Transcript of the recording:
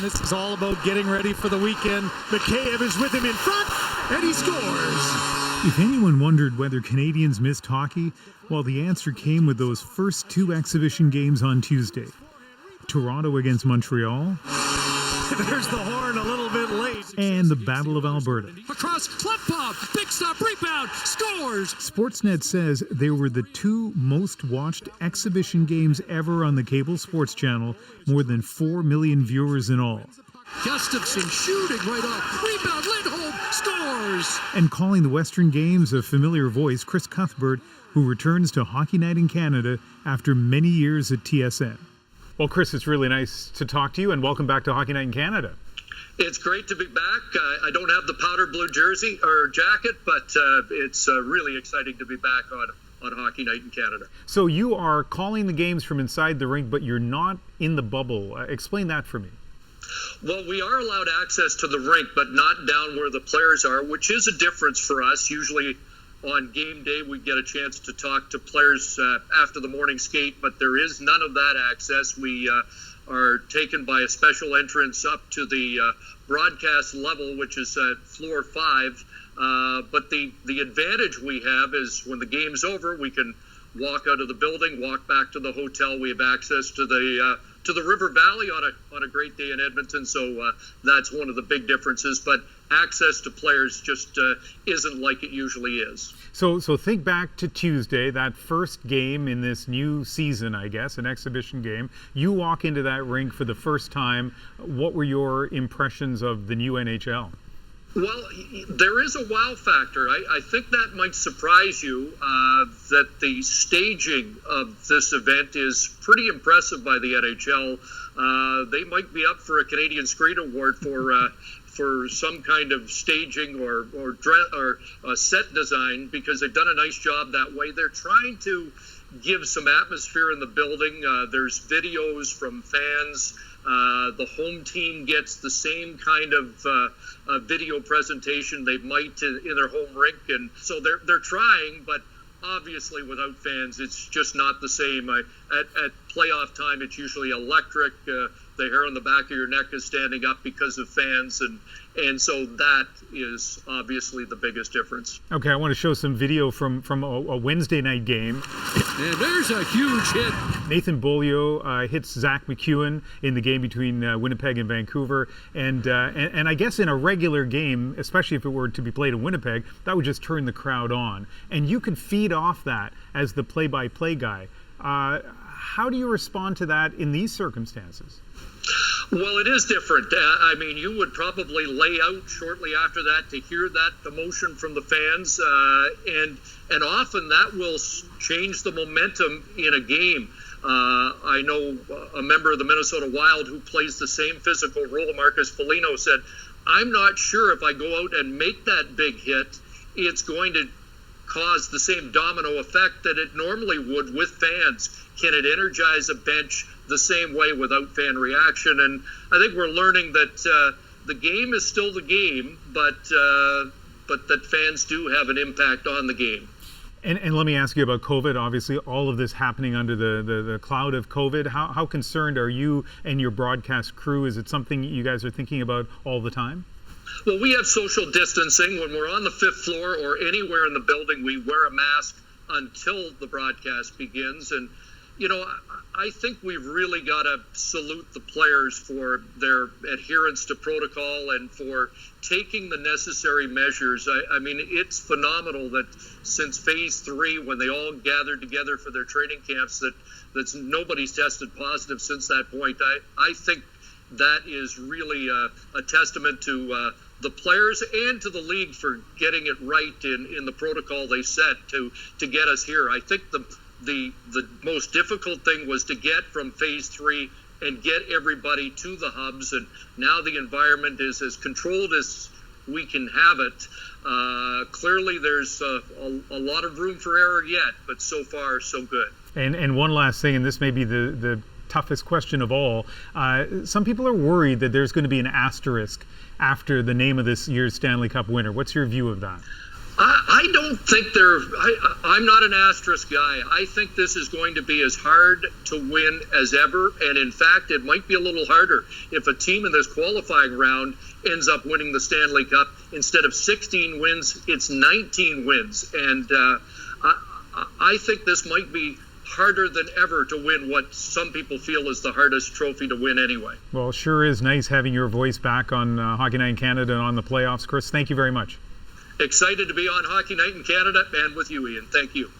This is all about getting ready for the weekend. McCabe is with him in front, and he scores. If anyone wondered whether Canadians missed hockey, well, the answer came with those first two exhibition games on Tuesday. Toronto against Montreal. There's the horn a little bit late. And the Battle of Alberta. Across, club pop, big stop, rebound, scores. Sportsnet says they were the two most watched exhibition games ever on the cable sports channel, more than 4 million viewers in all. Gustafson shooting right off, rebound, Lindholm scores. And calling the Western Games a familiar voice, Chris Cuthbert, who returns to Hockey Night in Canada after many years at TSN. Well, Chris, it's really nice to talk to you, and welcome back to Hockey Night in Canada. It's great to be back. I don't have the powder blue jersey or jacket, but it's really exciting to be back on Hockey Night in Canada. So you are calling the games from inside the rink, but you're not in the bubble. Explain that for me. Well, we are allowed access to the rink, but not down where the players are, which is a difference for us. Usually on game day, we get a chance to talk to players after the morning skate, but there is none of that access. We are taken by a special entrance up to the broadcast level, which is at floor 5. But the advantage we have is when the game's over, we can walk out of the building, walk back to the hotel. We have access to the River Valley on a great day in Edmonton, so that's one of the big differences. But access to players just isn't like it usually is. So think back to Tuesday, that first game in this new season, I guess, an exhibition game. You walk into that rink for the first time. What were your impressions of the new NHL? Well, there is a wow factor. I think that might surprise you, that the staging of this event is pretty impressive by the NHL. They might be up for a Canadian Screen Award for some kind of staging or set design, because they've done a nice job that way. They're trying to give some atmosphere in the building. There's videos from fans. The home team gets the same kind of video presentation they might in their home rink, and so they're trying, but obviously without fans it's just not the same. At playoff time it's usually electric. The hair on the back of your neck is standing up because of fans, and so that is obviously the biggest difference. Okay, I want to show some video from a Wednesday night game. And there's a huge hit. Nathan Beaulieu hits Zach McEwen in the game between Winnipeg and Vancouver, and I guess in a regular game, especially if it were to be played in Winnipeg, that would just turn the crowd on, and you could feed off that as the play-by-play guy. How do you respond to that in these circumstances? Well, it is different. I mean, you would probably lay out shortly after that to hear that emotion from the fans, and often that will change the momentum in a game. I know a member of the Minnesota Wild who plays the same physical role, Marcus Foligno, said, "I'm not sure if I go out and make that big hit, it's going to cause the same domino effect that it normally would with fans. Can it energize a bench the same way without fan reaction?" And I think we're learning that the game is still the game, but that fans do have an impact on the game. And let me ask you about COVID. Obviously, all of this happening under the cloud of COVID. How concerned are you and your broadcast crew? Is it something you guys are thinking about all the time? Well, we have social distancing. When we're on the 5th floor or anywhere in the building, we wear a mask until the broadcast begins. And, you know, I think we've really got to salute the players for their adherence to protocol and for taking the necessary measures. I mean, it's phenomenal that since phase 3, when they all gathered together for their training camps, that nobody's tested positive since that point. I think that is really a testament to the players and to the league for getting it right in the protocol they set to get us here. I think the most difficult thing was to get from phase 3 and get everybody to the hubs, and now the environment is as controlled as we can have it. Clearly there's a lot of room for error yet, but so far so good. And one last thing, and this may be the toughest question of all. Some people are worried that there's going to be an asterisk after the name of this year's Stanley Cup winner. What's your view of that? I don't think I'm not an asterisk guy. I think this is going to be as hard to win as ever. And in fact, it might be a little harder if a team in this qualifying round ends up winning the Stanley Cup. Instead of 16 wins, it's 19 wins. And I think this might be harder than ever to win what some people feel is the hardest trophy to win anyway. Well, sure is nice having your voice back on Hockey Night in Canada and on the playoffs. Chris, thank you very much. Excited to be on Hockey Night in Canada and with you, Ian. Thank you.